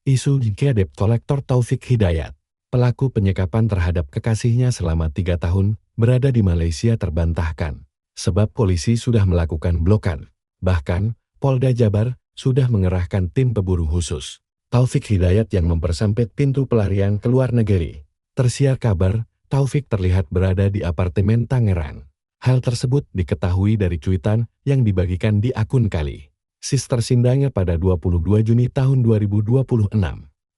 Isu jika debt kolektor Taufik Hidayat, pelaku penyekapan terhadap kekasihnya selama 3 tahun, berada di Malaysia terbantahkan. Sebab polisi sudah melakukan blokan. Bahkan, Polda Jabar sudah mengerahkan tim pemburu khusus. Taufik Hidayat yang mempersempit pintu pelarian ke luar negeri. Tersiar kabar, Taufik terlihat berada di apartemen Tangerang. Hal tersebut diketahui dari cuitan yang dibagikan di akun Kali Sis tersindangnya pada 22 Juni tahun 2026.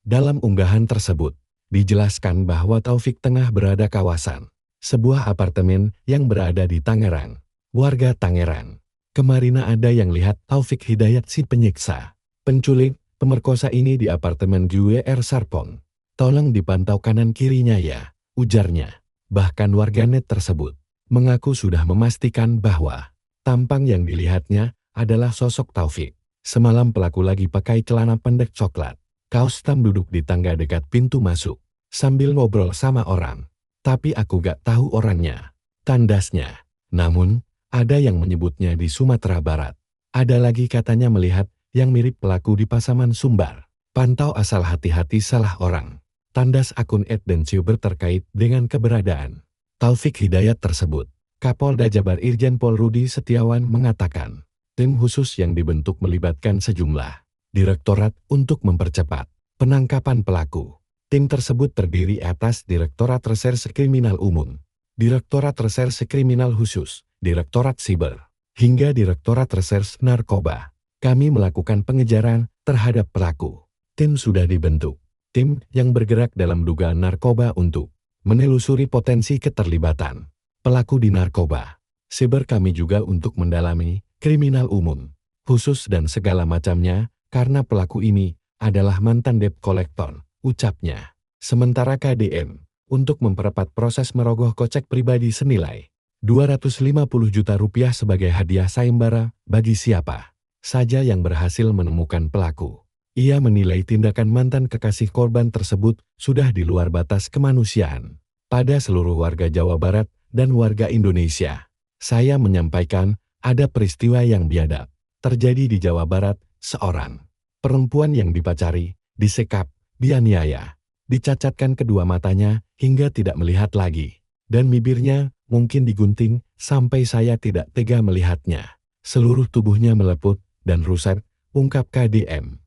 Dalam unggahan tersebut, dijelaskan bahwa Taufik tengah berada kawasan sebuah apartemen yang berada di Tangerang. Warga Tangerang, kemarin ada yang lihat Taufik Hidayat si penyiksa, penculik, pemerkosa ini di apartemen GWR Sarpong. Tolong dipantau kanan kirinya ya, ujarnya. Bahkan warganet tersebut mengaku sudah memastikan bahwa tampang yang dilihatnya adalah sosok Taufik. Semalam pelaku lagi pakai celana pendek coklat, kaos hitam duduk di tangga dekat pintu masuk, sambil ngobrol sama orang. Tapi aku gak tahu orangnya, tandasnya. Namun, ada yang menyebutnya di Sumatera Barat. Ada lagi katanya melihat yang mirip pelaku di Pasaman Sumbar. Pantau asal hati-hati salah orang. Tandas akun @densyuber terkait dengan keberadaan Taufik Hidayat tersebut. Kapolda Jabar Irjen Pol Rudi Setiawan mengatakan, tim khusus yang dibentuk melibatkan sejumlah direktorat untuk mempercepat penangkapan pelaku. Tim tersebut terdiri atas Direktorat Reserse Kriminal Umum, Direktorat Reserse Kriminal Khusus, Direktorat Siber, hingga Direktorat Reserse Narkoba. Kami melakukan pengejaran terhadap pelaku. Tim sudah dibentuk. Tim yang bergerak dalam dugaan narkoba untuk menelusuri potensi keterlibatan pelaku di narkoba. Siber kami juga untuk mendalami kriminal umum, khusus dan segala macamnya, karena pelaku ini adalah mantan debt collector, ucapnya. Sementara KDM, untuk mempercepat proses merogoh kocek pribadi senilai 250 juta rupiah sebagai hadiah sayembara bagi siapa saja yang berhasil menemukan pelaku. Ia menilai tindakan mantan kekasih korban tersebut sudah di luar batas kemanusiaan. Pada seluruh warga Jawa Barat dan warga Indonesia, saya menyampaikan, ada peristiwa yang biadab terjadi di Jawa Barat. Seorang perempuan yang dipacari, disekap, dianiaya, dicacatkan kedua matanya hingga tidak melihat lagi, dan bibirnya mungkin digunting sampai saya tidak tega melihatnya. Seluruh tubuhnya meleput dan rusak, ungkap KDM.